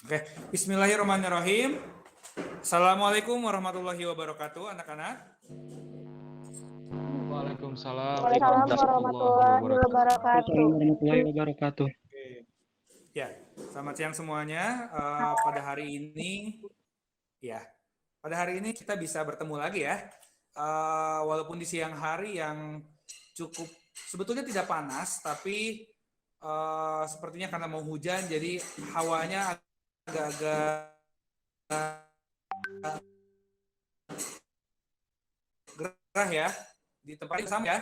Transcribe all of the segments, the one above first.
Oke, Bismillahirrahmanirrahim. Assalamualaikum warahmatullahi wabarakatuh, anak-anak. Waalaikumsalam Waalaikumsalam warahmatullahi warahmatullahi wabarakatuh. wabarakatuh. Oke. Ya, selamat siang semuanya. Pada hari ini kita bisa bertemu lagi ya. Walaupun di siang hari yang cukup sebetulnya tidak panas, tapi sepertinya karena mau hujan, jadi hawanya agak-agak gerah ya di tempat yang sama ya.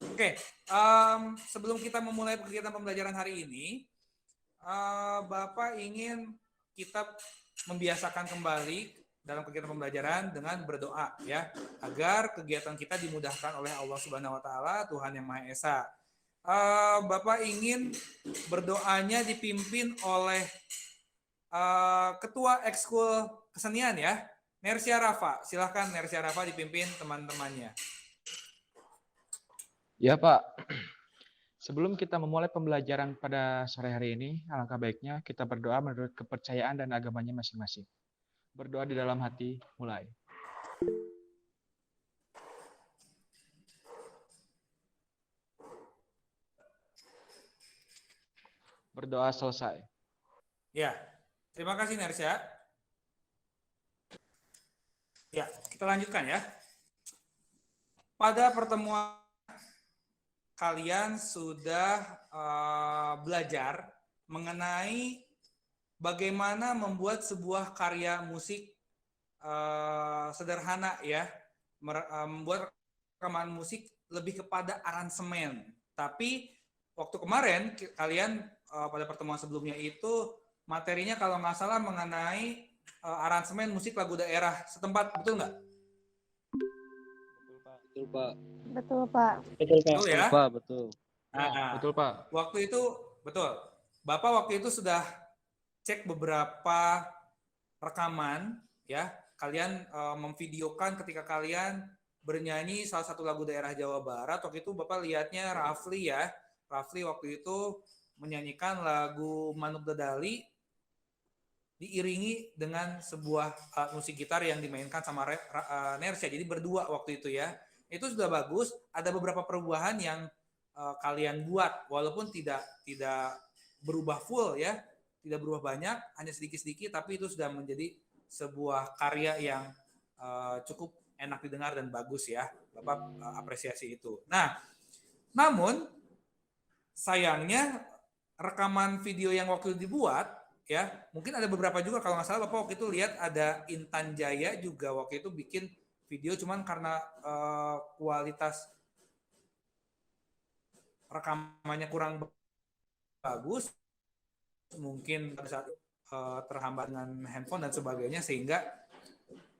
Oke, sebelum kita memulai kegiatan pembelajaran hari ini, Bapak ingin kita membiasakan kembali dalam kegiatan pembelajaran dengan berdoa ya, agar kegiatan kita dimudahkan oleh Allah Subhanahu wa taala, Tuhan yang Maha Esa. Bapak ingin berdoanya dipimpin oleh Ketua Ekskul Kesenian ya, Nersya Rafa. Silahkan Nersya Rafa dipimpin teman-temannya. Ya Pak, sebelum kita memulai pembelajaran pada sore hari ini, alangkah baiknya kita berdoa menurut kepercayaan dan agamanya masing-masing. Berdoa di dalam hati, mulai. Berdoa selesai. Ya, terima kasih Nersya. Ya, kita lanjutkan ya. Pada pertemuan kalian sudah belajar mengenai bagaimana membuat sebuah karya musik sederhana ya, membuat rekaman musik lebih kepada aransemen. Tapi waktu kemarin kalian pada pertemuan sebelumnya itu materinya kalau nggak salah mengenai aransemen musik lagu daerah setempat, betul nggak? Betul, Pak. Betul, Pak. Betul ya? Pak, betul. Nah, Betul Pak. waktu itu betul. Bapak waktu itu sudah cek beberapa rekaman ya. Kalian memvideokan ketika kalian bernyanyi salah satu lagu daerah Jawa Barat. Waktu itu Bapak lihatnya Rafli ya. Rafli waktu itu menyanyikan lagu Manuk Dedali diiringi dengan sebuah musik gitar yang dimainkan sama Nersya. Jadi berdua waktu itu ya. Itu sudah bagus. Ada beberapa perubahan yang kalian buat, walaupun tidak berubah full ya, tidak berubah banyak, hanya sedikit-sedikit, tapi itu sudah menjadi sebuah karya yang cukup enak didengar dan bagus ya. Bapak apresiasi itu. Nah, namun sayangnya rekaman video yang waktu itu dibuat ya, mungkin ada beberapa juga kalau nggak salah Bapak waktu itu lihat ada Intan Jaya juga waktu itu bikin video, cuman karena kualitas rekamannya kurang bagus, mungkin pada saat terhambat dengan handphone dan sebagainya, sehingga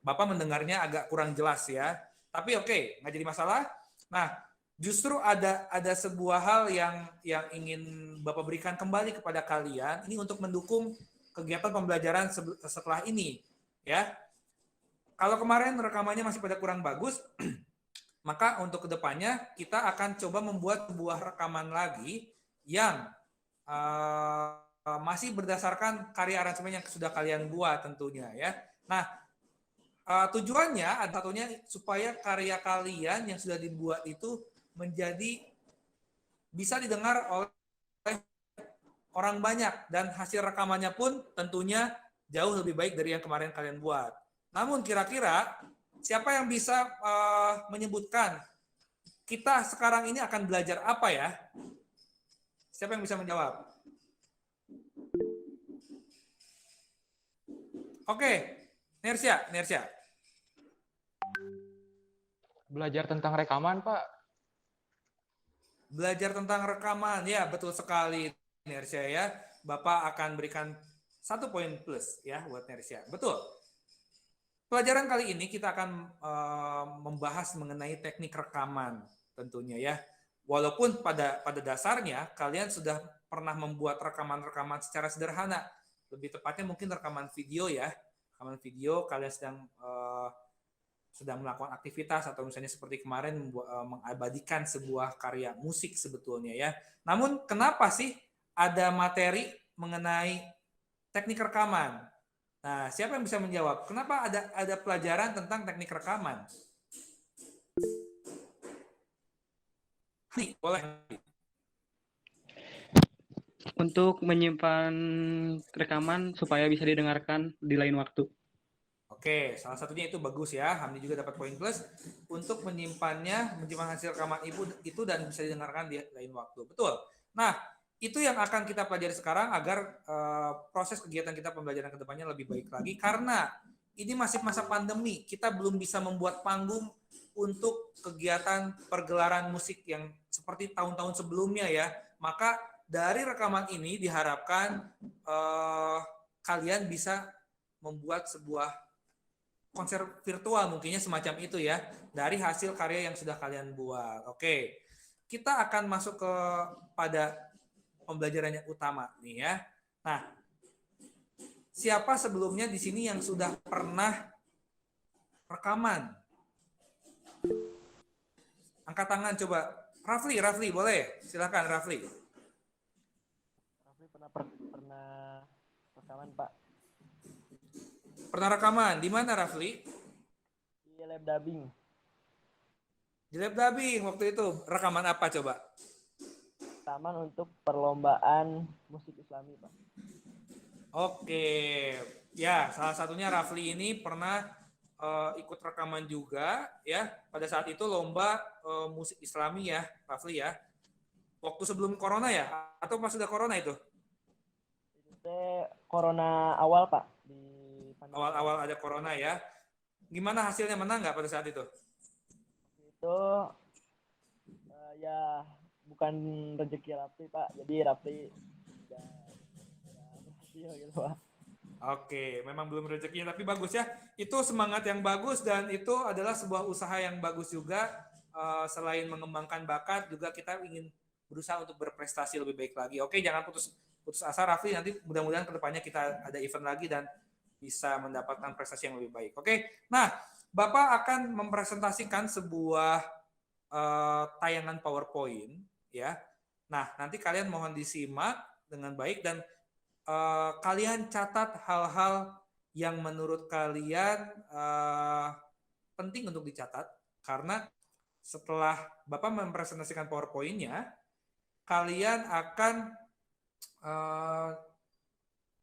Bapak mendengarnya agak kurang jelas ya. Tapi oke, nggak jadi masalah. Nah, justru ada sebuah hal yang ingin Bapak berikan kembali kepada kalian, ini untuk mendukung kegiatan pembelajaran setelah ini ya. Kalau kemarin rekamannya masih pada kurang bagus, maka untuk kedepannya kita akan coba membuat sebuah rekaman lagi yang masih berdasarkan karya aransemen yang sudah kalian buat tentunya ya. Nah, tujuannya ada satunya supaya karya kalian yang sudah dibuat itu menjadi bisa didengar oleh orang banyak dan hasil rekamannya pun tentunya jauh lebih baik dari yang kemarin kalian buat. Namun kira-kira siapa yang bisa menyebutkan kita sekarang ini akan belajar apa ya? Siapa yang bisa menjawab? Oke, Nersya. Belajar tentang rekaman Pak. Belajar tentang rekaman, ya betul sekali Nersya ya. Bapak akan berikan 1 poin plus ya buat Nersya. Betul. Pelajaran kali ini kita akan membahas mengenai teknik rekaman tentunya ya. Walaupun pada dasarnya kalian sudah pernah membuat rekaman-rekaman secara sederhana. Lebih tepatnya mungkin rekaman video ya. Rekaman video kalian sedang melakukan aktivitas atau misalnya seperti kemarin mengabadikan sebuah karya musik sebetulnya ya. Namun kenapa sih ada materi mengenai teknik rekaman. Nah, siapa yang bisa menjawab? Kenapa ada pelajaran tentang teknik rekaman? Nih, boleh. Untuk menyimpan rekaman supaya bisa didengarkan di lain waktu. Oke, salah satunya itu bagus ya. Hamdi juga dapat poin plus untuk menyimpan hasil rekaman itu dan bisa didengarkan di lain waktu. Betul. Nah, itu yang akan kita pelajari sekarang agar proses kegiatan kita pembelajaran kedepannya lebih baik lagi karena ini masih masa pandemi. Kita belum bisa membuat panggung untuk kegiatan pergelaran musik yang seperti tahun-tahun sebelumnya ya. Maka dari rekaman ini diharapkan kalian bisa membuat sebuah konser virtual mungkinnya semacam itu ya dari hasil karya yang sudah kalian buat. Oke, kita akan masuk pada pembelajaran yang utama nih ya. Nah, siapa sebelumnya di sini yang sudah pernah rekaman? Angkat tangan coba. Rafli boleh? Silakan Rafli. Rafli pernah rekaman, Pak. Pernah rekaman di mana Rafli? Di lab dubbing. Di lab dubbing waktu itu rekaman apa coba? Rekaman untuk perlombaan musik Islami, Pak. Oke, ya salah satunya Rafli ini pernah ikut rekaman juga ya pada saat itu lomba musik Islami ya Rafli ya. Waktu sebelum corona ya atau pas sudah corona itu? Itu corona awal, Pak. Awal-awal ada corona ya. Gimana hasilnya, menang nggak pada saat itu? Itu ya bukan rezeki Rafli, Pak. Jadi Rafli ya berhasil gitu, Pak. Oke, memang belum rezekinya tapi bagus ya. Itu semangat yang bagus dan itu adalah sebuah usaha yang bagus juga. Selain mengembangkan bakat juga kita ingin berusaha untuk berprestasi lebih baik lagi. Oke, jangan putus asa Rafli, nanti mudah-mudahan kedepannya kita ada event lagi dan bisa mendapatkan prestasi yang lebih baik. Oke, nah Bapak akan mempresentasikan sebuah tayangan PowerPoint ya. Nah, nanti kalian mohon disimak dengan baik dan kalian catat hal-hal yang menurut kalian penting untuk dicatat karena setelah Bapak mempresentasikan PowerPoint-nya, kalian akan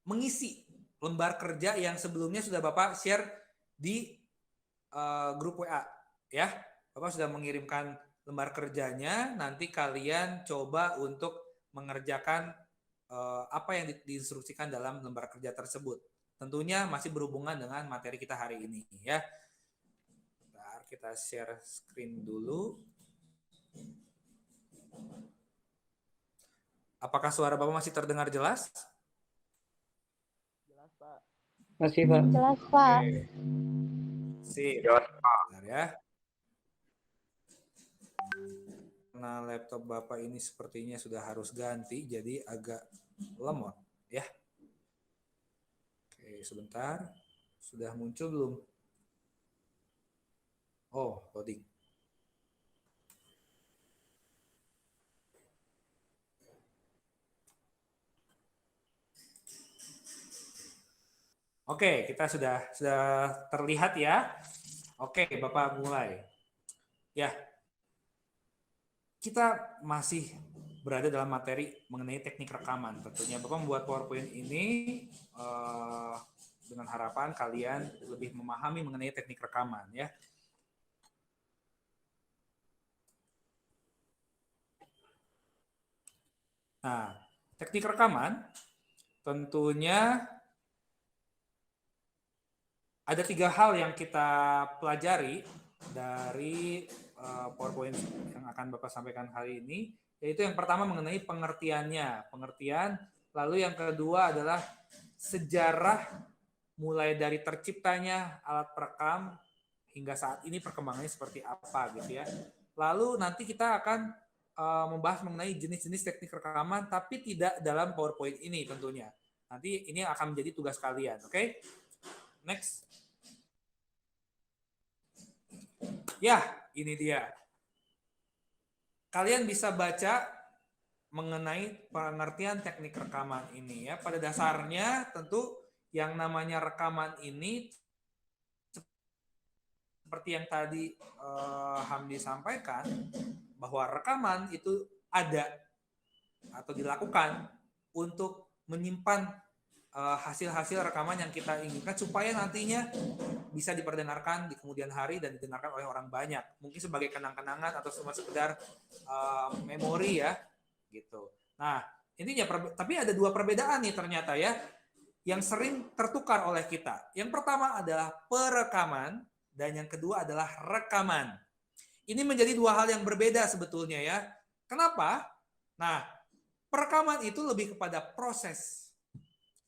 mengisi lembar kerja yang sebelumnya sudah Bapak share di grup WA ya. Bapak sudah mengirimkan lembar kerjanya, nanti kalian coba untuk mengerjakan apa yang diinstruksikan dalam lembar kerja tersebut. Tentunya masih berhubungan dengan materi kita hari ini ya. Bentar, kita share screen dulu. Apakah suara Bapak masih terdengar jelas? Jelas, Pak. Masih, Pak. Jelas, Pak. Sip. Bentar ya. Karena laptop Bapak ini sepertinya sudah harus ganti, jadi agak lemot ya. Oke, sebentar. Sudah muncul belum? Oh, loading. Oke, kita sudah terlihat ya. Oke, Bapak mulai. Ya. Kita masih berada dalam materi mengenai teknik rekaman. Tentunya Bapak membuat PowerPoint ini dengan harapan kalian lebih memahami mengenai teknik rekaman ya. Nah, teknik rekaman tentunya ada 3 hal yang kita pelajari dari PowerPoint yang akan Bapak sampaikan hari ini, yaitu yang pertama mengenai pengertian, lalu yang kedua adalah sejarah mulai dari terciptanya alat perekam hingga saat ini perkembangannya seperti apa gitu ya. Lalu nanti kita akan membahas mengenai jenis-jenis teknik rekaman tapi tidak dalam PowerPoint ini tentunya. Nanti ini akan menjadi tugas kalian, oke? Next. Ya, ini dia. Kalian bisa baca mengenai pengertian teknik rekaman ini ya. Pada dasarnya tentu yang namanya rekaman ini seperti yang tadi Hamdi sampaikan, bahwa rekaman itu ada atau dilakukan untuk menyimpan hasil-hasil rekaman yang kita inginkan supaya nantinya bisa diperdengarkan di kemudian hari dan didengarkan oleh orang banyak. Mungkin sebagai kenang-kenangan atau cuma sekedar memori ya, gitu. Nah, intinya tapi ada dua perbedaan nih ternyata ya, yang sering tertukar oleh kita. Yang pertama adalah perekaman dan yang kedua adalah rekaman. Ini menjadi dua hal yang berbeda sebetulnya ya. Kenapa? Nah, perekaman itu lebih kepada proses.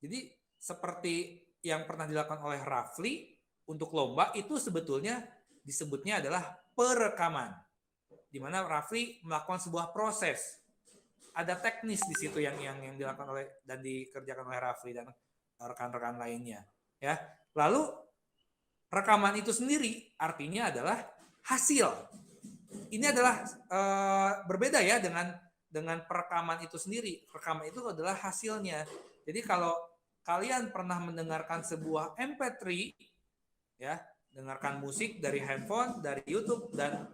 Jadi seperti yang pernah dilakukan oleh Rafli untuk lomba itu sebetulnya disebutnya adalah perekaman. Di mana Rafli melakukan sebuah proses. Ada teknis di situ yang dilakukan oleh dan dikerjakan oleh Rafli dan rekan-rekan lainnya, ya. Lalu rekaman itu sendiri artinya adalah hasil. Ini adalah berbeda ya dengan perekaman itu sendiri. Rekaman itu adalah hasilnya. Jadi kalau kalian pernah mendengarkan sebuah MP3 ya, dengarkan musik dari handphone, dari YouTube dan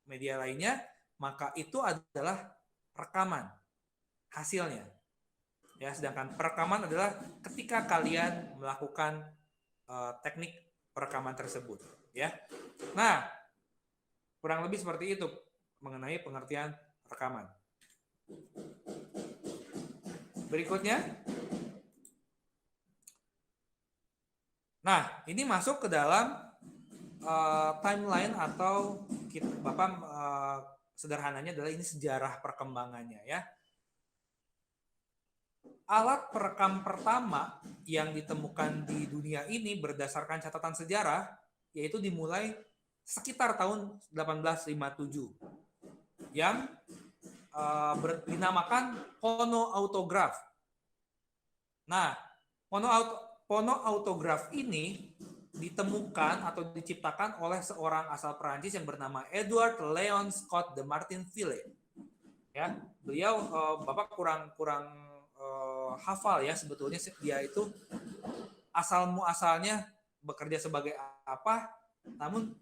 media lainnya, maka itu adalah rekaman hasilnya. Ya, sedangkan perekaman adalah ketika kalian melakukan teknik perekaman tersebut, ya. Nah, kurang lebih seperti itu mengenai pengertian rekaman. Berikutnya. Nah, ini masuk ke dalam timeline atau Bapak sederhananya adalah ini sejarah perkembangannya ya. Alat perekam pertama yang ditemukan di dunia ini berdasarkan catatan sejarah yaitu dimulai sekitar tahun 1857 yang dinamakan phonoautograph. Nah, phonoautograph ini ditemukan atau diciptakan oleh seorang asal Perancis yang bernama Edward Léon Scott de Martinville. Ya, beliau Bapak kurang hafal ya sebetulnya dia itu asal muasalnya bekerja sebagai apa, namun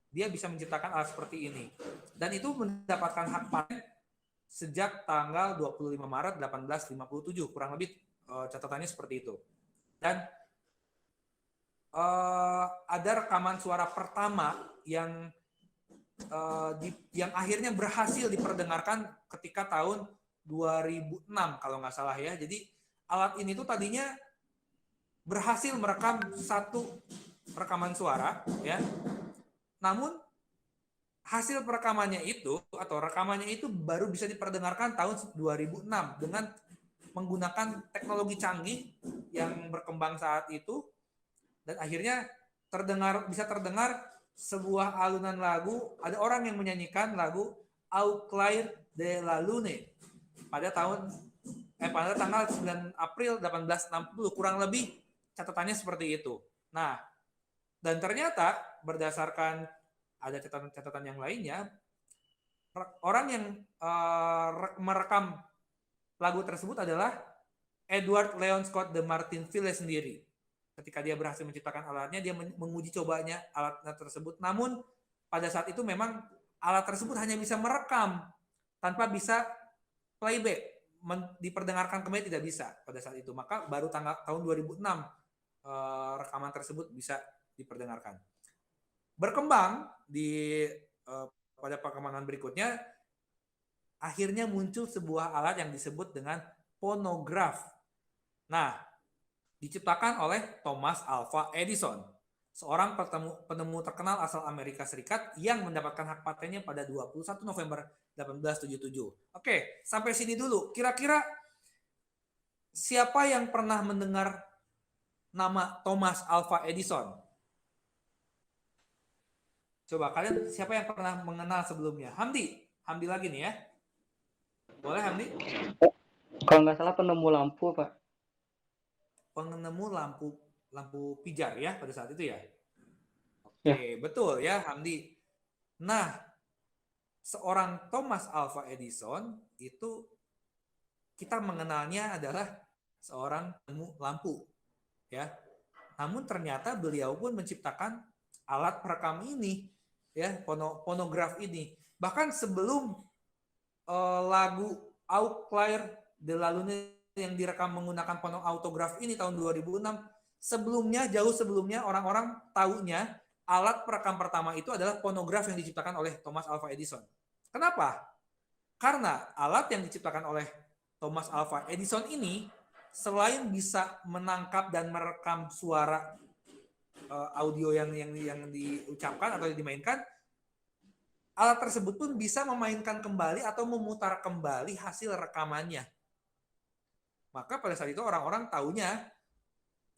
dia bisa menciptakan alat seperti ini. Dan itu mendapatkan hak paten sejak tanggal 25 Maret 1857, kurang lebih catatannya seperti itu. Dan ada rekaman suara pertama yang akhirnya berhasil diperdengarkan ketika tahun 2006 kalau nggak salah ya. Jadi alat ini tuh tadinya berhasil merekam satu rekaman suara ya. Namun hasil perekamannya itu atau rekamannya itu baru bisa diperdengarkan tahun 2006 dengan menggunakan teknologi canggih yang berkembang saat itu, dan akhirnya bisa terdengar sebuah alunan lagu. Ada orang yang menyanyikan lagu Au clair de la lune pada tanggal 9 April 1860, kurang lebih catatannya seperti itu. Nah, dan ternyata berdasarkan ada catatan-catatan yang lainnya, orang yang merekam lagu tersebut adalah Edward Léon Scott de Martinville sendiri. Ketika dia berhasil menciptakan alatnya, dia menguji cobanya alat tersebut. Namun pada saat itu memang alat tersebut hanya bisa merekam tanpa bisa playback, diperdengarkan kembali tidak bisa pada saat itu. Maka baru tahun 2006 rekaman tersebut bisa diperdengarkan. Berkembang pada perkembangan berikutnya, akhirnya muncul sebuah alat yang disebut dengan fonograf. Nah, diciptakan oleh Thomas Alva Edison, seorang penemu terkenal asal Amerika Serikat yang mendapatkan hak patennya pada 21 November 1877. Oke, sampai sini dulu. Kira-kira siapa yang pernah mendengar nama Thomas Alva Edison? Coba kalian siapa yang pernah mengenal sebelumnya? Hamdi lagi nih ya. Boleh Hamdi? Kalau nggak salah penemu lampu, Pak. Penemu lampu pijar ya pada saat itu ya. Oke, Ya. betul ya Hamdi. Nah, seorang Thomas Alva Edison itu kita mengenalnya adalah seorang penemu lampu, ya. Namun ternyata beliau pun menciptakan alat perekam ini, ya, fonograf ini. Bahkan sebelum lagu Au Clair de la Lune yang direkam menggunakan autograf ini tahun 2006, sebelumnya, jauh sebelumnya orang-orang taunya alat perekam pertama itu adalah fonograf yang diciptakan oleh Thomas Alva Edison. Kenapa? Karena alat yang diciptakan oleh Thomas Alva Edison ini selain bisa menangkap dan merekam suara audio yang diucapkan atau dimainkan, alat tersebut pun bisa memainkan kembali atau memutar kembali hasil rekamannya. Maka pada saat itu orang-orang taunya,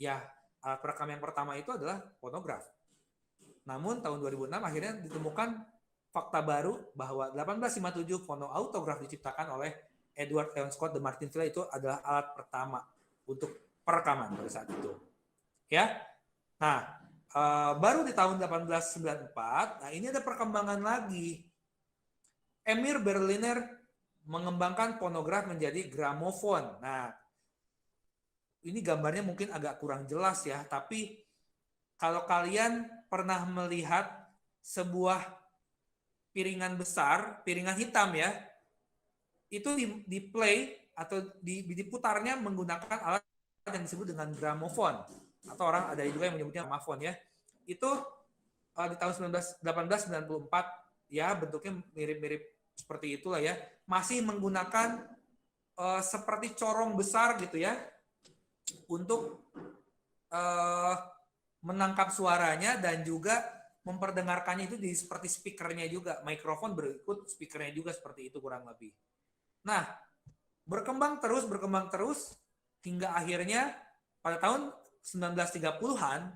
ya, alat perekam yang pertama itu adalah fonograf. Namun tahun 2006 akhirnya ditemukan fakta baru bahwa 1857 fonoautograf diciptakan oleh Edward Leon Scott de Martinville itu adalah alat pertama untuk perekaman pada saat itu. Ya. Nah, baru di tahun 1894, nah ini ada perkembangan lagi. Emir Berliner mengembangkan fonograf menjadi gramofon. Nah, ini gambarnya mungkin agak kurang jelas ya, tapi kalau kalian pernah melihat sebuah piringan besar, piringan hitam ya, itu di play atau diputarnya menggunakan alat yang disebut dengan gramofon, atau orang ada juga yang menyebutnya gramafon ya. Itu di tahun 1894 ya, bentuknya mirip-mirip seperti itulah ya, masih menggunakan seperti corong besar gitu ya untuk menangkap suaranya dan juga memperdengarkannya itu di seperti speakernya juga, mikrofon berikut speakernya juga seperti itu kurang lebih. Nah, berkembang terus hingga akhirnya pada tahun 1930-an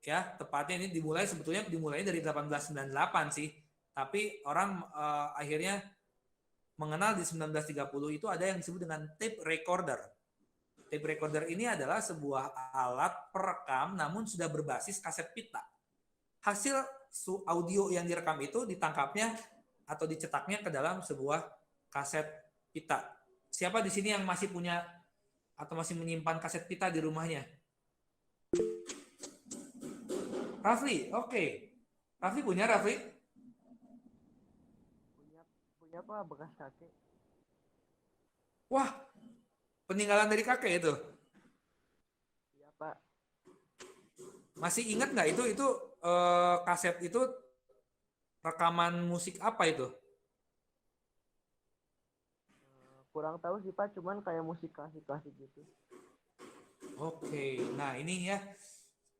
ya, tepatnya ini sebetulnya dimulai dari 1898 sih, tapi orang akhirnya mengenal di 1930 itu ada yang disebut dengan tape recorder. Tape recorder ini adalah sebuah alat perekam namun sudah berbasis kaset pita. Hasil audio yang direkam itu ditangkapnya atau dicetaknya ke dalam sebuah kaset pita. Siapa di sini yang masih punya atau masih menyimpan kaset pita di rumahnya? Rafli, oke. Rafli punya, Rafli? Punya Pak, bekas kakek. Wah, peninggalan dari kakek itu. Iya Pak. Masih ingat nggak itu kaset itu rekaman musik apa itu? Kurang tahu sih Pak, cuman kayak musik klasik-klasik gitu. Oke, nah ini ya,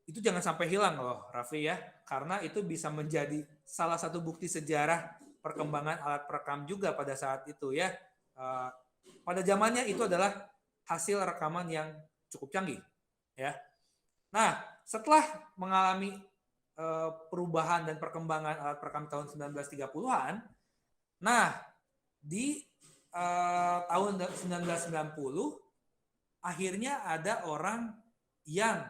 itu jangan sampai hilang loh Rafli ya, karena itu bisa menjadi salah satu bukti sejarah perkembangan alat perekam juga pada saat itu ya. Pada zamannya itu adalah hasil rekaman yang cukup canggih ya. Nah, setelah mengalami perubahan dan perkembangan alat perekam tahun 1930-an, nah di tahun 1990 akhirnya ada orang yang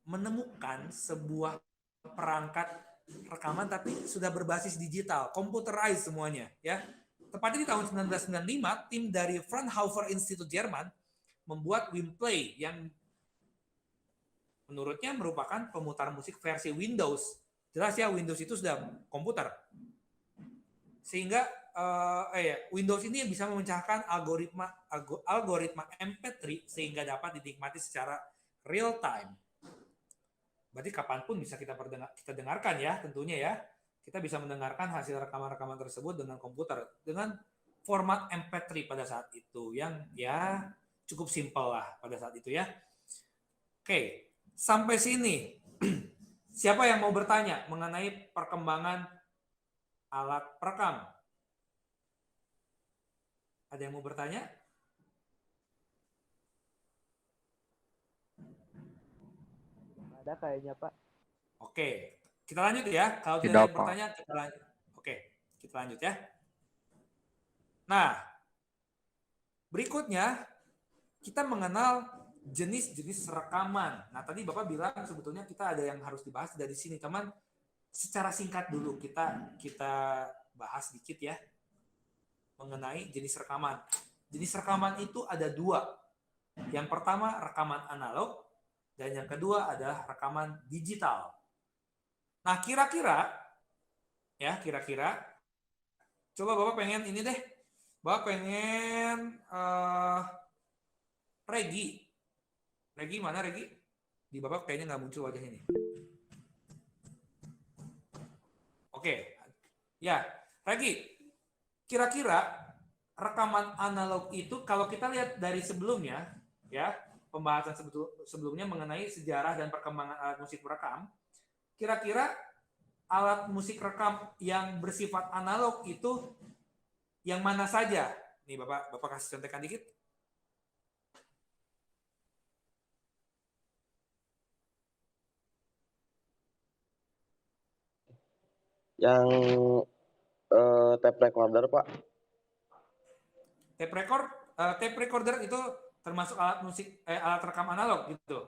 menemukan sebuah perangkat rekaman tapi sudah berbasis digital, computerized semuanya ya. Tepatnya di tahun 1995, tim dari Fraunhofer Institute Jerman membuat WinPlay yang menurutnya merupakan pemutar musik versi Windows. Jelas ya, Windows itu sudah komputer. Sehingga Windows ini bisa memecahkan algoritma MP3 sehingga dapat dinikmati secara real time. Berarti kapanpun bisa kita dengarkan ya, tentunya ya. Kita bisa mendengarkan hasil rekaman-rekaman tersebut dengan komputer, dengan format MP3 pada saat itu, yang ya cukup simpel lah pada saat itu ya. Oke, sampai sini. Siapa yang mau bertanya mengenai perkembangan alat perekam? Ada yang mau bertanya? Ada kayaknya Pak. Oke, kita lanjut ya. Kalau tidak ada yang bertanya, kita lanjut. Oke, kita lanjut ya. Nah, berikutnya kita mengenal jenis-jenis rekaman. Nah, tadi Bapak bilang sebetulnya kita ada yang harus dibahas dari sini, teman. Secara singkat dulu kita bahas dikit ya. mengenai jenis rekaman. Jenis rekaman itu ada dua. Yang pertama rekaman analog dan yang kedua adalah rekaman digital. Nah, kira-kira coba Bapak pengen ini deh. Bapak pengen Regi. Regi mana Regi? Di Bapak kayaknya nggak muncul wajahnya nih. Oke. Ya, Regi. Kira-kira rekaman analog itu kalau kita lihat dari sebelumnya, ya, pembahasan sebelumnya mengenai sejarah dan perkembangan alat musik perekam, kira-kira alat musik rekam yang bersifat analog itu yang mana saja? Nih Bapak kasih contekan dikit. Yang tape recorder, Pak. Tape recorder itu termasuk alat musik alat rekam analog gitu.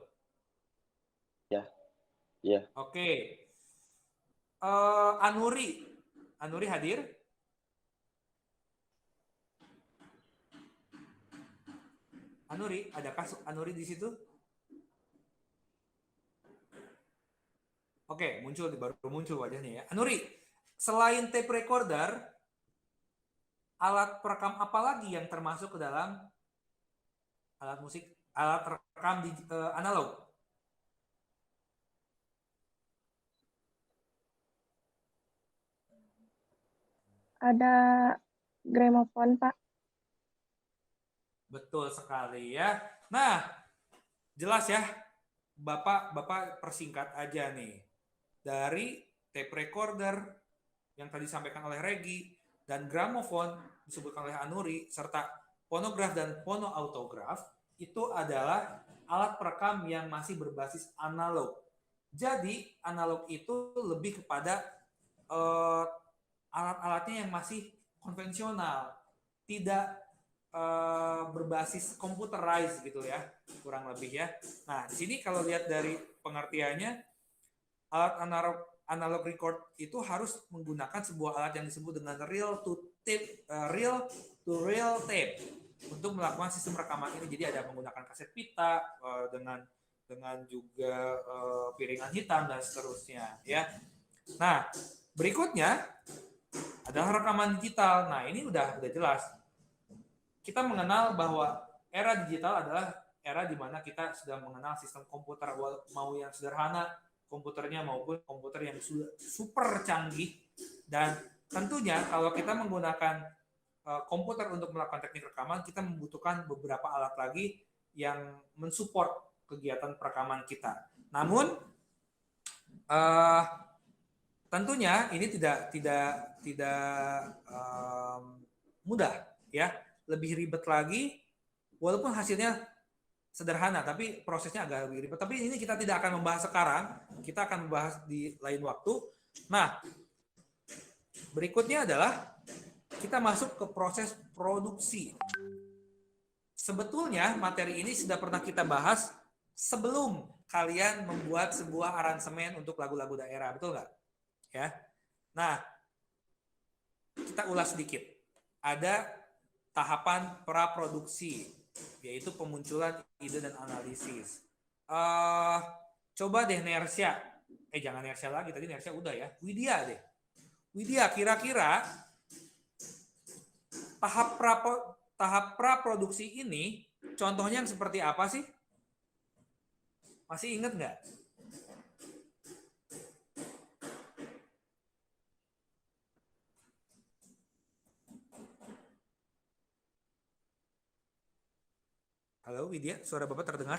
Ya. Iya. Oke. Anuri hadir? Anuri, adakah Anuri di situ? Oke, baru muncul wajahnya ya. Anuri, selain tape recorder, alat perekam apa lagi yang termasuk ke dalam alat rekam analog? Ada gramofon, Pak. Betul sekali ya. Nah, jelas ya. Bapak persingkat aja nih. Dari tape recorder yang tadi disampaikan oleh Regi dan gramofon disebutkan oleh Anuri serta fonograf dan fonoautograf itu adalah alat perekam yang masih berbasis analog. Jadi analog itu lebih kepada alat-alatnya yang masih konvensional, tidak berbasis computerized gitu ya, kurang lebih ya. Nah, di sini kalau lihat dari pengertiannya, alat analog record itu harus menggunakan sebuah alat yang disebut dengan real to real tape untuk melakukan sistem rekaman ini. Jadi ada menggunakan kaset pita dengan juga piringan hitam dan seterusnya ya. Nah, berikutnya adalah rekaman digital. Nah, ini udah jelas. Kita mengenal bahwa era digital adalah era di mana kita sudah mengenal sistem komputer, mau yang sederhana komputernya maupun komputer yang sudah super canggih. Dan tentunya kalau kita menggunakan komputer untuk melakukan teknik rekaman, kita membutuhkan beberapa alat lagi yang mensupport kegiatan perekaman kita. Namun tentunya ini tidak mudah ya, lebih ribet lagi, walaupun hasilnya sederhana, tapi prosesnya agak lebih ribet. Tapi ini kita tidak akan membahas sekarang, kita akan membahas di lain waktu. Nah, berikutnya adalah kita masuk ke proses produksi. Sebetulnya materi ini sudah pernah kita bahas sebelum kalian membuat sebuah aransemen untuk lagu-lagu daerah, betul nggak? Ya. Nah, kita ulas sedikit. Ada tahapan praproduksi, yaitu pemunculan ide dan analisis. Coba deh Nersya, jangan Nersya lagi, tadi Nersya udah ya. Widya deh. Widya, kira-kira tahap praproduksi ini contohnya yang seperti apa sih? Masih ingat nggak? Halo Widya, suara Bapak terdengar?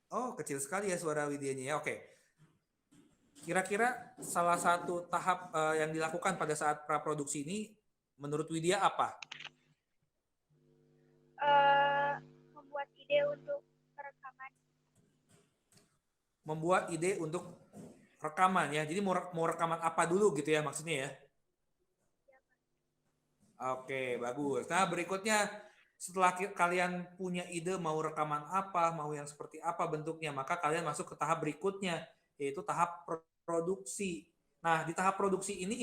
Oh, kecil sekali ya suara Widyanya ya. Oke. Kira-kira salah satu tahap yang dilakukan pada saat praproduksi ini menurut Widya apa? Membuat ide untuk rekaman. Membuat ide untuk rekaman ya. Jadi mau rekaman apa dulu gitu ya maksudnya ya? Oke, bagus. Nah, berikutnya setelah kalian punya ide mau rekaman apa, mau yang seperti apa bentuknya, maka kalian masuk ke tahap berikutnya, yaitu tahap produksi. Nah, di tahap produksi ini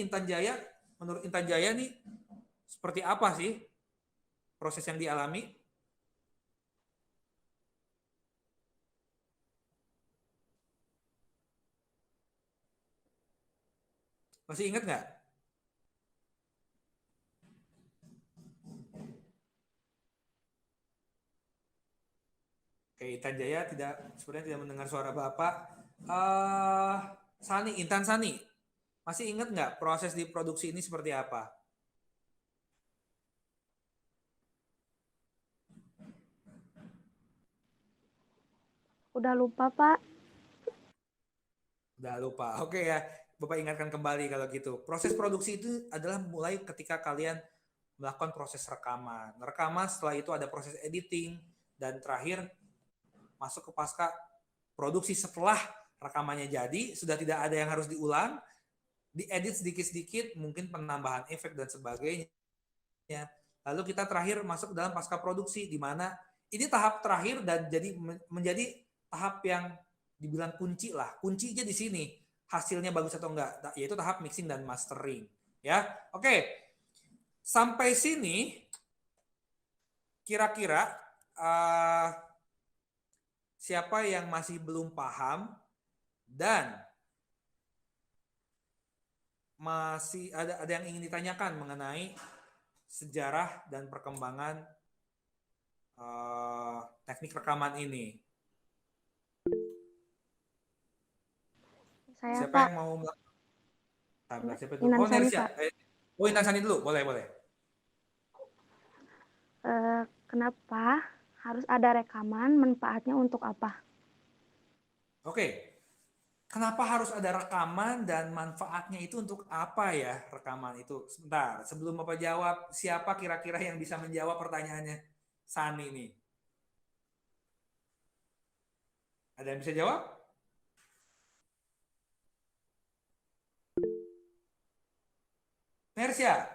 menurut Intan Jaya nih seperti apa sih proses yang dialami? Masih ingat nggak? Oke, Intan Jaya sebenarnya tidak mendengar suara Bapak. Intan Sani, masih ingat nggak proses di produksi ini seperti apa? Udah lupa, Pak. Udah lupa. Oke ya, Bapak ingatkan kembali kalau gitu. Proses produksi itu adalah mulai ketika kalian melakukan proses rekaman. Rekaman setelah itu ada proses editing dan terakhir masuk ke pasca produksi setelah rekamannya jadi, sudah tidak ada yang harus diulang, diedit sedikit-sedikit, mungkin penambahan efek dan sebagainya. Lalu kita terakhir masuk dalam pasca produksi di mana ini tahap terakhir dan menjadi tahap yang dibilang kunci lah. Kuncinya di sini hasilnya bagus atau enggak, yaitu tahap mixing dan mastering. Ya, oke. Sampai sini kira-kira siapa yang masih belum paham dan masih ada yang ingin ditanyakan mengenai sejarah dan perkembangan teknik rekaman ini? Saya, Siapa Pak. yang mau siapa itu? Intan Oh, Sani, Nersya. Pak. Intan Sani dulu, boleh. Kenapa harus ada rekaman? Manfaatnya untuk apa? Oke. Kenapa harus ada rekaman dan manfaatnya itu untuk apa ya rekaman itu? Sebentar, sebelum Bapak jawab, siapa kira-kira yang bisa menjawab pertanyaannya Sani nih? Ada yang bisa jawab? Nersya,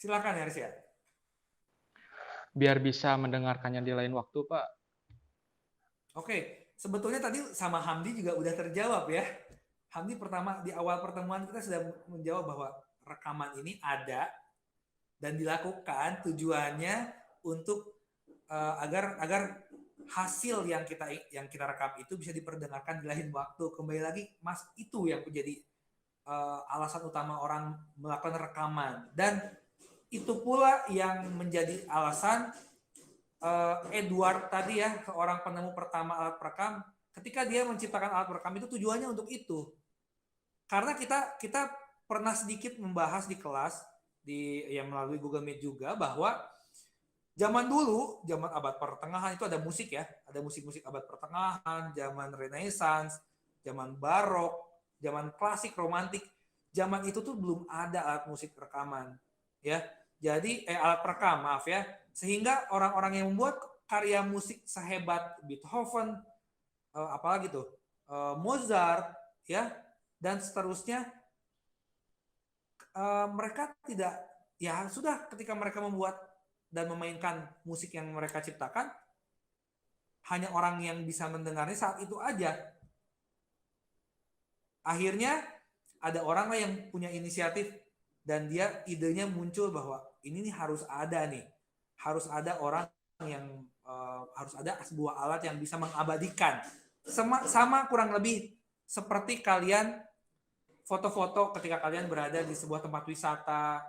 silakan Nersya. Biar bisa mendengarkannya di lain waktu, Pak. Oke, sebetulnya tadi sama Hamdi juga udah terjawab ya. Hamdi pertama di awal pertemuan kita sudah menjawab bahwa rekaman ini ada dan dilakukan tujuannya untuk agar hasil yang kita rekam itu bisa diperdengarkan di lain waktu. Kembali lagi, Mas, itu yang menjadi alasan utama orang melakukan rekaman dan itu pula yang menjadi alasan Edward tadi ya, seorang penemu pertama alat perekam, ketika dia menciptakan alat perekam itu tujuannya untuk itu. Karena kita pernah sedikit membahas di kelas yang melalui Google Meet juga bahwa zaman dulu, zaman abad pertengahan itu ada musik ya, ada musik-musik abad pertengahan, zaman Renaissance, zaman barok, zaman klasik romantik. Zaman itu tuh belum ada alat musik rekaman, ya. Jadi alat perekam, maaf ya. Sehingga orang-orang yang membuat karya musik sehebat Beethoven, apalagi tuh, Mozart, ya, dan seterusnya, mereka tidak, ya sudah ketika mereka membuat dan memainkan musik yang mereka ciptakan, hanya orang yang bisa mendengarnya saat itu aja. Akhirnya ada orang yang punya inisiatif dan idenya muncul bahwa ini nih harus ada nih. Harus ada orang yang harus ada sebuah alat yang bisa mengabadikan. Sama kurang lebih seperti kalian foto-foto ketika kalian berada di sebuah tempat wisata,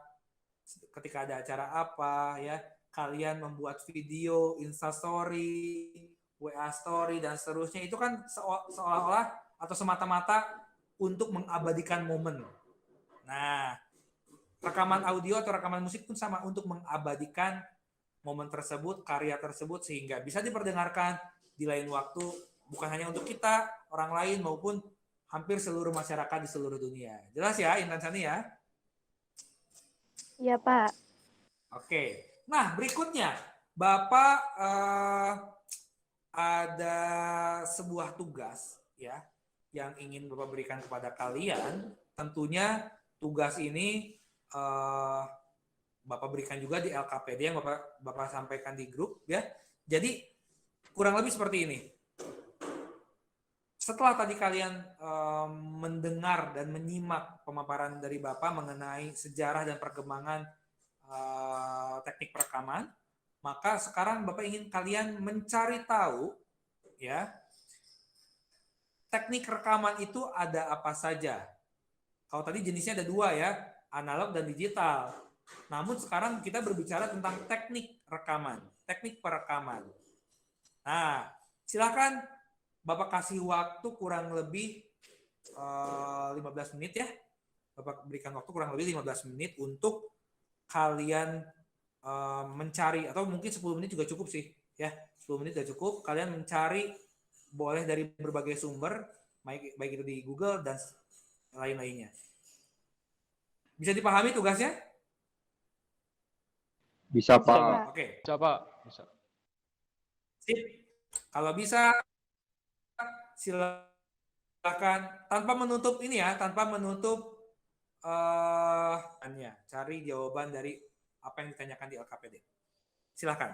ketika ada acara apa ya, kalian membuat video, Instastory, WA Story dan seterusnya, itu kan seolah-olah atau semata-mata untuk mengabadikan momen. Nah, rekaman audio atau rekaman musik pun sama, untuk mengabadikan momen tersebut, karya tersebut, sehingga bisa diperdengarkan di lain waktu, bukan hanya untuk kita, orang lain, maupun hampir seluruh masyarakat di seluruh dunia. Jelas ya, Intan Sani ya? Iya, Pak. Oke. Nah, berikutnya, Bapak ada sebuah tugas ya yang ingin Bapak berikan kepada kalian. Tentunya tugas ini Bapak berikan juga di LKPD yang Bapak sampaikan di grup ya. Jadi kurang lebih seperti ini. setelah tadi kalian mendengar dan menyimak pemaparan dari Bapak mengenai sejarah dan perkembangan teknik perekaman, maka sekarang Bapak ingin kalian mencari tahu ya, teknik rekaman itu ada apa saja. Kalau tadi jenisnya ada dua ya, analog dan digital. Namun sekarang kita berbicara tentang teknik rekaman, teknik perekaman. Nah, silakan Bapak kasih waktu kurang lebih 15 menit ya. Bapak berikan waktu kurang lebih 15 menit untuk kalian mencari, atau mungkin 10 menit juga cukup sih ya. 10 menit sudah cukup. Kalian mencari boleh dari berbagai sumber, baik itu di Google dan lain-lainnya. Bisa dipahami tugasnya? Bisa, Bisa, Pak. Pak. Oke. Bisa, Pak. Bisa. Sip. Kalau bisa silakan tanpa menutup ini ya, tanpa menutup cari jawaban dari apa yang ditanyakan di LKPD. Silakan.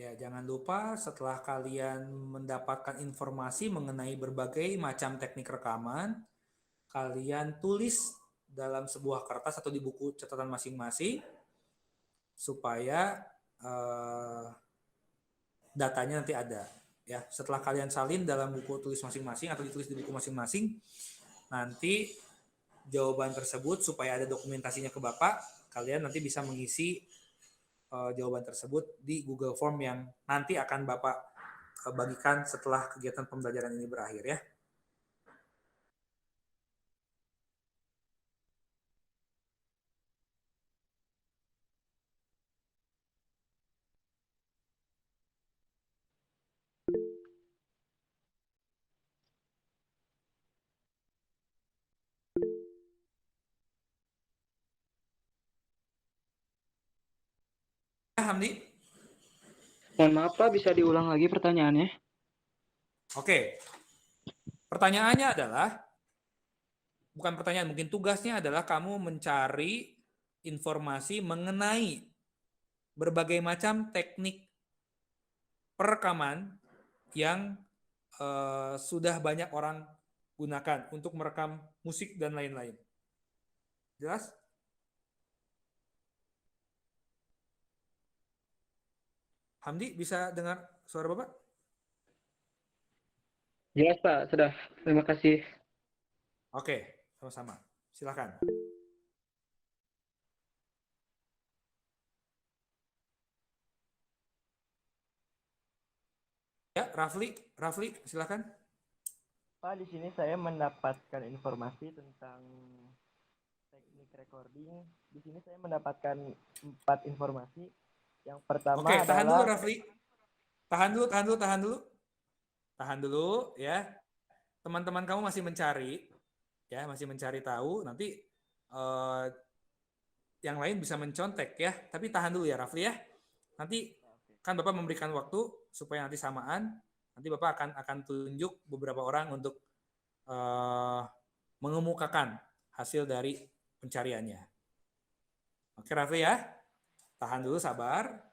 Ya, jangan lupa setelah kalian mendapatkan informasi mengenai berbagai macam teknik rekaman, kalian tulis dalam sebuah kertas atau di buku catatan masing-masing supaya datanya nanti ada. Ya, setelah kalian salin dalam buku tulis masing-masing atau ditulis di buku masing-masing, nanti jawaban tersebut supaya ada dokumentasinya ke Bapak, kalian nanti bisa mengisi jawaban tersebut di Google Form yang nanti akan Bapak bagikan setelah kegiatan pembelajaran ini berakhir ya. Ya, Hamdi? Mohon maaf Pak, bisa diulang lagi pertanyaannya? Oke. Pertanyaannya adalah, bukan pertanyaan, mungkin tugasnya adalah kamu mencari informasi mengenai berbagai macam teknik perekaman yang sudah banyak orang gunakan untuk merekam musik dan lain-lain. Jelas? Hamdi, bisa dengar suara Bapak? Jelas Pak, sudah. Terima kasih. Oke, sama-sama. Silakan. Ya, Rafli, silakan. Pak, di sini saya mendapatkan informasi tentang teknik recording. Di sini saya mendapatkan 4 informasi. Yang pertama Oke, tahan dulu adalah Rafli. Tahan dulu ya. Teman-teman kamu masih mencari ya, masih mencari tahu. Nanti yang lain bisa mencontek ya. Tapi tahan dulu ya Rafli ya. Nanti kan Bapak memberikan waktu supaya nanti samaan. Nanti Bapak akan tunjuk beberapa orang untuk mengemukakan hasil dari pencariannya. Oke Rafli ya. Tahan dulu, sabar.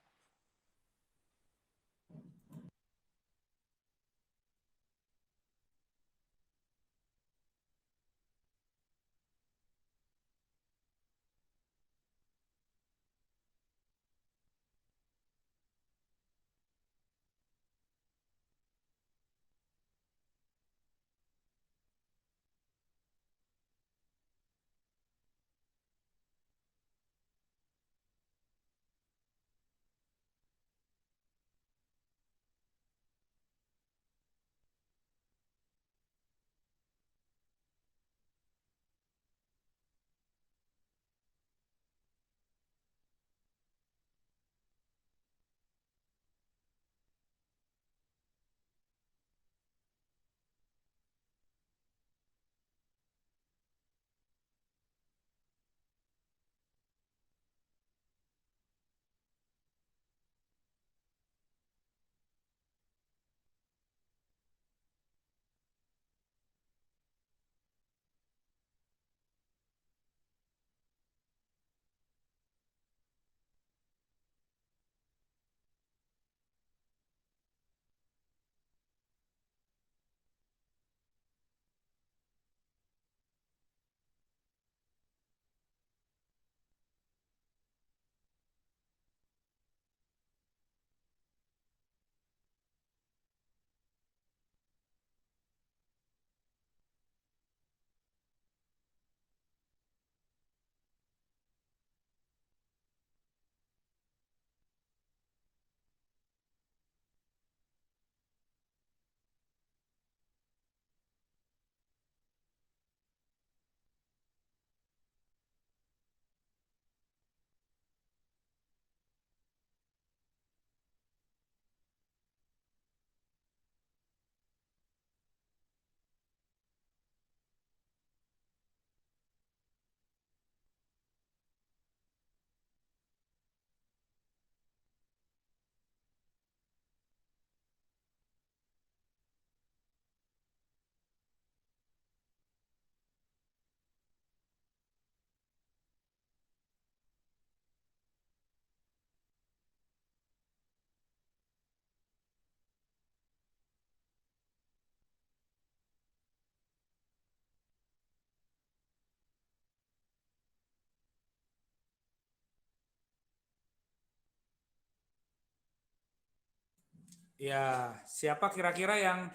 Ya, siapa kira-kira yang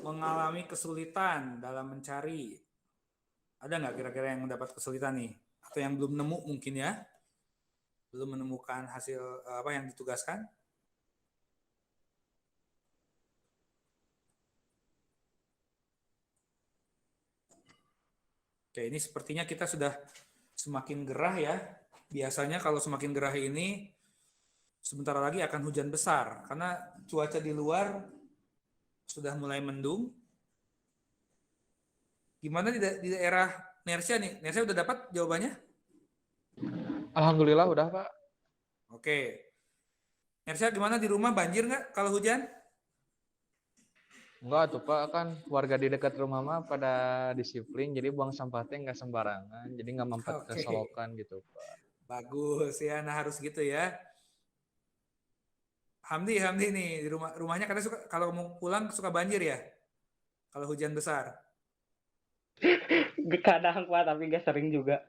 mengalami kesulitan dalam mencari? Ada nggak kira-kira yang mendapat kesulitan nih? Atau yang belum nemu mungkin ya? Belum menemukan hasil apa yang ditugaskan? Oke, ini sepertinya kita sudah semakin gerah ya. Biasanya kalau semakin gerah ini sebentar lagi akan hujan besar karena cuaca di luar sudah mulai mendung. Gimana di daerah Nersya nih? Nersya udah dapat jawabannya? Alhamdulillah udah, Pak. Oke. Nersya gimana di rumah banjir nggak kalau hujan? Enggak tuh, Pak. Kan warga di dekat rumah mah pada disiplin, jadi buang sampahnya nggak sembarangan. Jadi nggak mampet ke Oke, solokan gitu, Pak. bagus ya. Nah harus gitu ya. Hamdi nih di rumahnya kadang suka kalau mau pulang suka banjir ya. Kalau hujan besar. Kadang Pak, tapi nggak sering juga.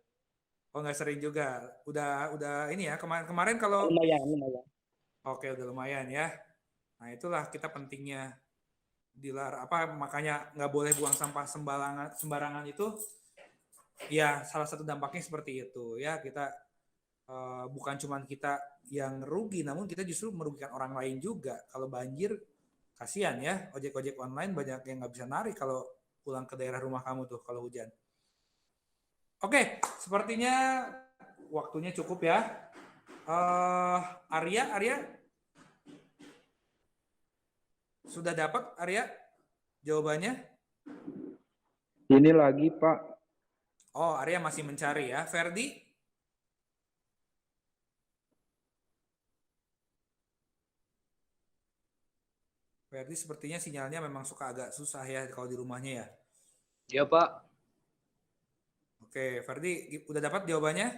Oh nggak sering juga. Udah ini ya kemarin kalau Lumayan, lumayan. oke udah lumayan ya. Nah itulah kita pentingnya apa makanya nggak boleh buang sampah sembarangan itu ya salah satu dampaknya seperti itu ya kita bukan cuma kita yang rugi namun kita justru merugikan orang lain juga kalau banjir kasihan ya ojek online banyak yang nggak bisa narik kalau pulang ke daerah rumah kamu tuh kalau hujan. Oke, sepertinya waktunya cukup ya. Arya sudah dapat Arya jawabannya? Ini lagi, Pak. Oh, Arya masih mencari ya. Ferdi? Ferdi sepertinya sinyalnya memang suka agak susah ya kalau di rumahnya ya. Iya, Pak. Oke, Ferdi udah dapat jawabannya?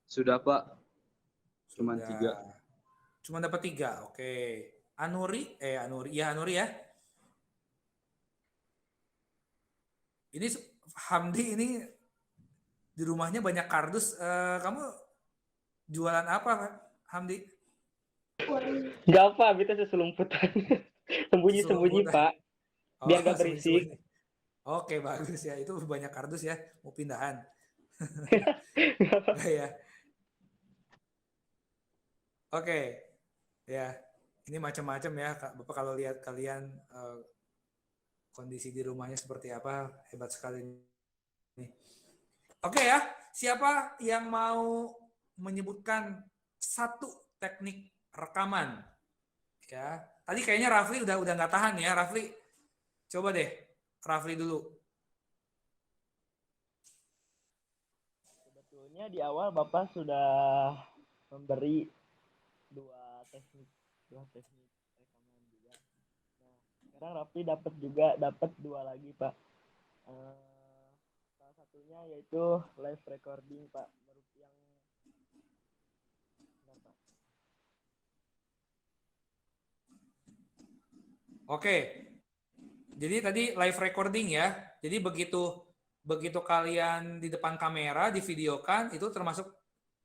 Sudah, Pak. Cuman Sudah. 3. Cuma dapat 3. Oke. Anuri ya. Ini Hamdi ini di rumahnya banyak kardus. Kamu jualan apa, Hamdi? Nggak apa, kita seselumputan. Sembunyi-sembunyi Selumputan. Pak, biar nggak sembunyi-sembunyi. berisik. Oke, bagus ya. Itu banyak kardus ya. Mau pindahan. Nggak apa. Enggak ya. Oke. Ya. Ini macam-macam ya. Bapak kalau lihat kalian kondisi di rumahnya seperti apa, hebat sekali nih. Oke ya. Siapa yang mau menyebutkan satu teknik rekaman? Ya. Tadi kayaknya Rafli udah nggak tahan ya, Rafli. Coba deh, Rafli dulu. Sebetulnya di awal Bapak sudah memberi dua teknik rekaman juga. Nah, sekarang Raffi dapat 2 lagi, Pak. Salah satunya yaitu live recording, Pak. Yang benar, Pak. Oke. Jadi tadi live recording ya. Jadi begitu kalian di depan kamera divideokan itu termasuk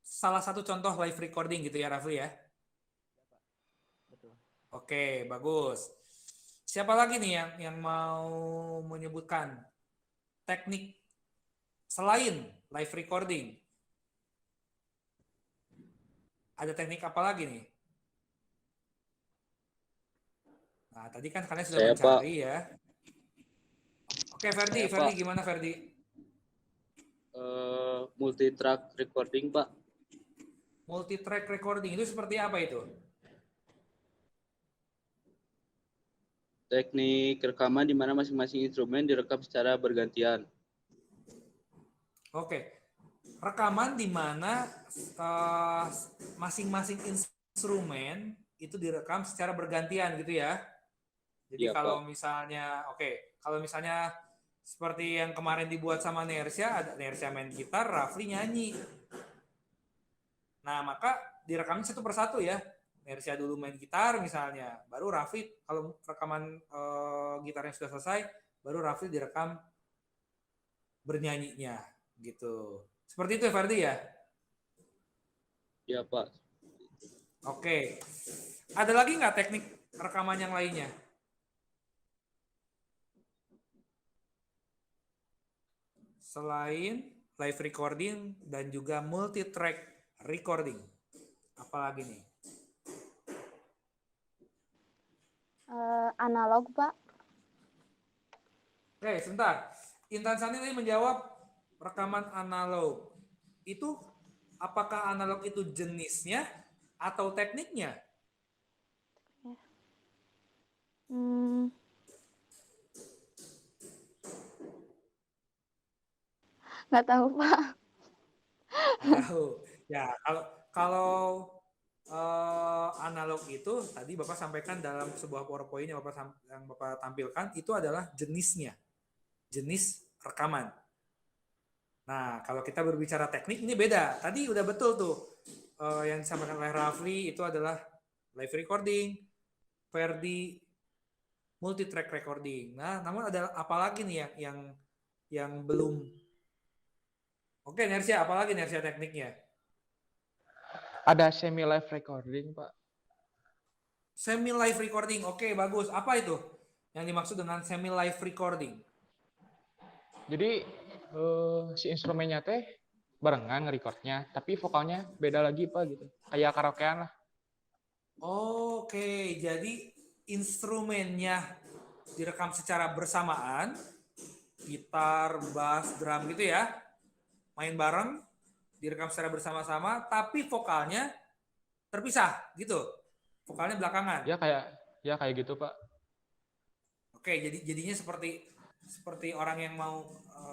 salah satu contoh live recording gitu ya Rafli ya. Betul. Oke, bagus. Siapa lagi nih yang mau menyebutkan teknik selain live recording? Ada teknik apa lagi nih? Nah, tadi kan kalian sudah Saya, mencari ya. Oke, Ferdi, Saya, Pak. gimana Ferdi? Multi track recording, Pak. Multi track recording itu seperti apa itu? Teknik rekaman di mana masing-masing instrumen direkam secara bergantian. Oke. Rekaman di mana masing-masing instrumen itu direkam secara bergantian gitu ya. Jadi Iya, kalau Pak. misalnya kalau misalnya seperti yang kemarin dibuat sama Nersya, ada Nersya main gitar, Rafli nyanyi. Nah, maka direkamnya satu persatu ya. Nersya dulu main gitar misalnya, baru Rafli kalau rekaman gitarnya sudah selesai, baru Rafli direkam bernyanyinya gitu. Seperti itu ya Ferdi ya? Iya, Pak. Oke. Ada lagi nggak teknik rekaman yang lainnya? Selain live recording dan juga multi-track recording. Apalagi nih? Analog, Pak. Oke, sebentar. Intan Sani tadi menjawab rekaman analog. Itu apakah analog itu jenisnya atau tekniknya? Hmm, nggak tahu, Pak. Nggak tahu. Ya, kalau analog itu tadi Bapak sampaikan dalam sebuah PowerPoint yang Bapak tampilkan itu adalah jenisnya, jenis rekaman. Nah, kalau kita berbicara teknik ini beda. Tadi udah betul tuh yang disampaikan oleh Rafli itu adalah live recording, Verdi multi track recording. Nah, namun ada apa lagi nih yang belum? Oke, Nersia, apa lagi Nersia tekniknya? Ada semi live recording, Pak. Semi live recording. Oke, bagus. Apa itu yang dimaksud dengan semi live recording? Jadi si instrumennya teh barengan nge-recordnya, tapi vokalnya beda lagi, Pak, gitu. Kayak karaokean lah. Oke, jadi instrumennya direkam secara bersamaan, gitar, bass, drum gitu ya, main bareng, direkam secara bersama-sama, tapi vokalnya terpisah gitu, vokalnya belakangan. Ya kayak gitu, Pak. Oke, jadinya seperti orang yang mau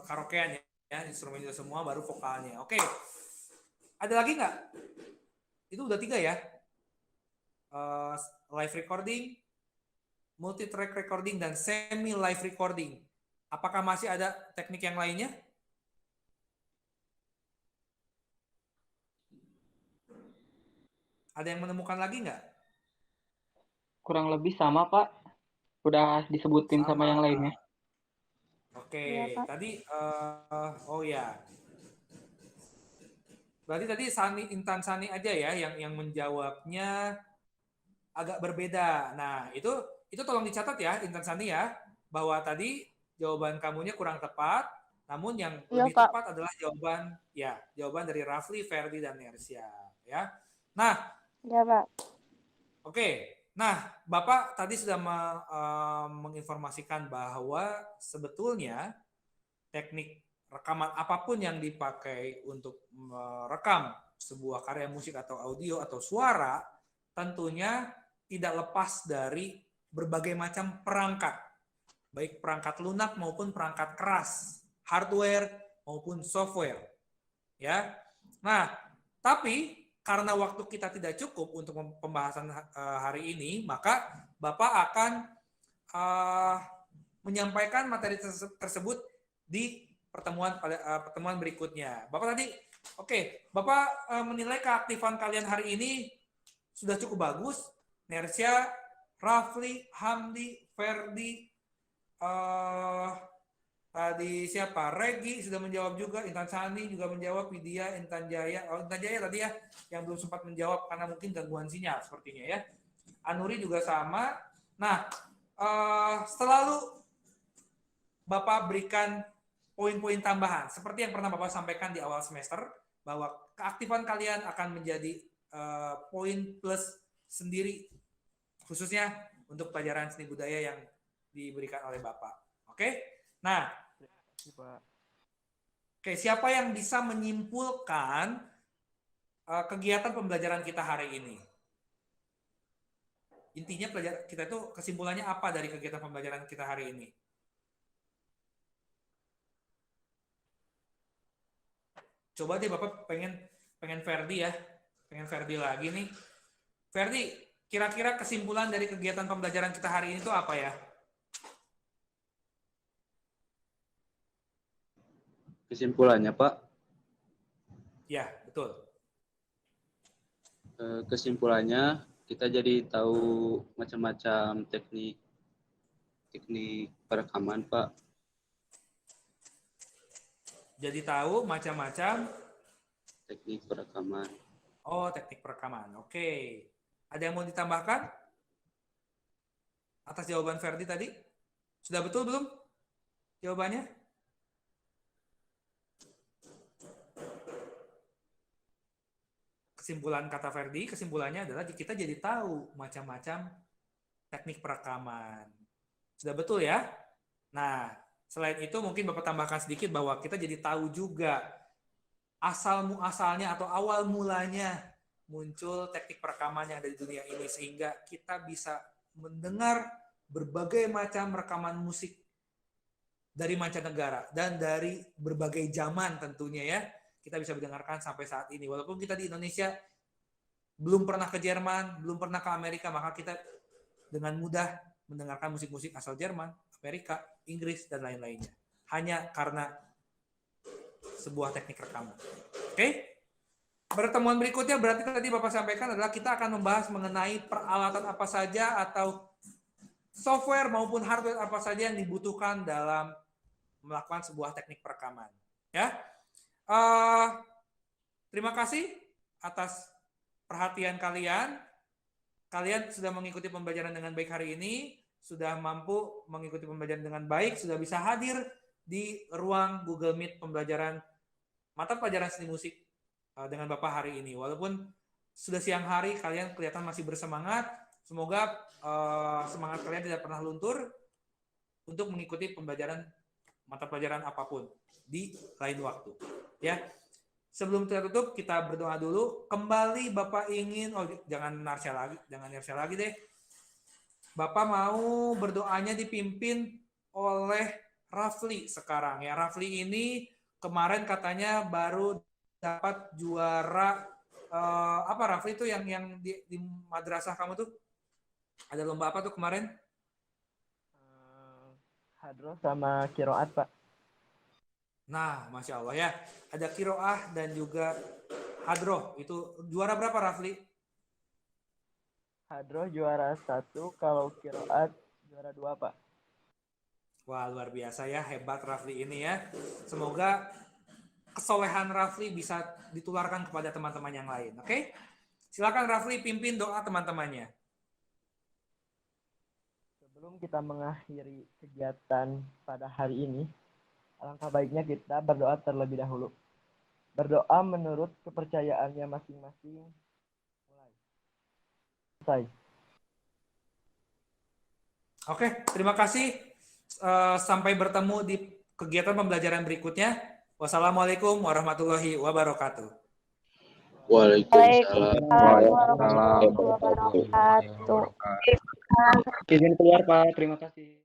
karaokean ya, instrumen itu semua baru vokalnya. Oke, ada lagi nggak? Itu udah 3 ya. Live recording, multi-track recording, dan semi-live recording. Apakah masih ada teknik yang lainnya? Ada yang menemukan lagi nggak? Kurang lebih sama, Pak. Udah disebutin sama yang lainnya. Oke, Iya, Pak. tadi oh ya. Berarti tadi Intan Sani aja ya yang menjawabnya agak berbeda. Nah, itu tolong dicatat ya Intan Sani ya, bahwa tadi jawaban kamunya kurang tepat, namun yang Iya, lebih Pak. tepat adalah jawaban dari Rafli, Ferdi, dan Nersia ya. Nah, Iya, Pak. oke. Nah, Bapak tadi sudah menginformasikan bahwa sebetulnya teknik rekaman apapun yang dipakai untuk merekam sebuah karya musik atau audio atau suara tentunya tidak lepas dari berbagai macam perangkat, baik perangkat lunak maupun perangkat keras, hardware maupun software. Ya. Nah, tapi karena waktu kita tidak cukup untuk pembahasan hari ini, maka Bapak akan menyampaikan materi tersebut di pertemuan berikutnya. Bapak tadi, Bapak menilai keaktifan kalian hari ini sudah cukup bagus. Nersia, Rafli, Hamdi, Ferdi, tadi siapa? Regi sudah menjawab juga, Intan Sani juga menjawab, Widya, Intan Jaya. Oh, Intan Jaya tadi ya yang belum sempat menjawab karena mungkin gangguan sinyal sepertinya ya. Anuri juga sama. Nah, selalu Bapak berikan poin-poin tambahan seperti yang pernah Bapak sampaikan di awal semester bahwa keaktifan kalian akan menjadi poin plus sendiri khususnya untuk pelajaran seni budaya yang diberikan oleh Bapak. Oke? Nah, siapa yang bisa menyimpulkan kegiatan pembelajaran kita hari ini? Intinya kita itu kesimpulannya apa dari kegiatan pembelajaran kita hari ini? Coba deh Bapak pengen Ferdi ya, pengen Ferdi lagi nih. Ferdi, kira-kira kesimpulan dari kegiatan pembelajaran kita hari ini itu apa ya? Kesimpulannya, Pak, Ya, betul. kesimpulannya kita jadi tahu macam-macam teknik perekaman, Pak. Jadi tahu macam-macam teknik perekaman. Oh, teknik perekaman. Oke. Ada yang mau ditambahkan? Atas jawaban Ferdi tadi? Sudah betul belum jawabannya? Kesimpulan kata Ferdi, kesimpulannya adalah kita jadi tahu macam-macam teknik perekaman. Sudah betul ya? Nah, selain itu mungkin Bapak tambahkan sedikit bahwa kita jadi tahu juga asal-muasalnya atau awal mulanya muncul teknik perekaman yang ada di dunia ini, sehingga kita bisa mendengar berbagai macam rekaman musik dari mancanegara dan dari berbagai zaman tentunya ya. Kita bisa mendengarkan sampai saat ini. Walaupun kita di Indonesia belum pernah ke Jerman, belum pernah ke Amerika, maka kita dengan mudah mendengarkan musik-musik asal Jerman, Amerika, Inggris, dan lain-lainnya. Hanya karena sebuah teknik rekaman. Oke? Pertemuan berikutnya berarti tadi Bapak sampaikan adalah kita akan membahas mengenai peralatan apa saja atau software maupun hardware apa saja yang dibutuhkan dalam melakukan sebuah teknik perekaman. Ya, terima kasih atas perhatian kalian. Kalian sudah mengikuti pembelajaran dengan baik hari ini, sudah mampu mengikuti pembelajaran dengan baik, sudah bisa hadir di ruang Google Meet pembelajaran mata pelajaran seni musik dengan Bapak hari ini. Walaupun sudah siang hari, kalian kelihatan masih bersemangat. Semoga semangat kalian tidak pernah luntur untuk mengikuti pembelajaran mata pelajaran apapun di lain waktu. Ya, sebelum kita tutup, kita berdoa dulu. Kembali Bapak ingin, jangan narsya lagi deh. Bapak mau berdoanya dipimpin oleh Rafli sekarang ya. Rafli ini kemarin katanya baru dapat juara apa Rafli itu yang di madrasah kamu tuh? Ada lomba apa tuh kemarin? Hadroh sama kiroat, Pak. Nah, Masya Allah ya. Ada kiroah dan juga hadroh. Itu juara berapa, Rafli? Hadroh juara 1, kalau kiroat juara 2, Pak. Wah, luar biasa ya. Hebat Rafli ini ya. Semoga kesolehan Rafli bisa ditularkan kepada teman-teman yang lain. Oke? Silakan Rafli pimpin doa teman-temannya. Sebelum kita mengakhiri kegiatan pada hari ini, alangkah baiknya kita berdoa terlebih dahulu. Berdoa menurut kepercayaannya masing-masing. Mulai. Selesai. Oke, terima kasih. Sampai bertemu di kegiatan pembelajaran berikutnya. Wassalamualaikum warahmatullahi wabarakatuh. Waalaikumsalam. Waalaikumsalam warahmatullahi wabarakatuh. Izin keluar, Pak. Terima kasih.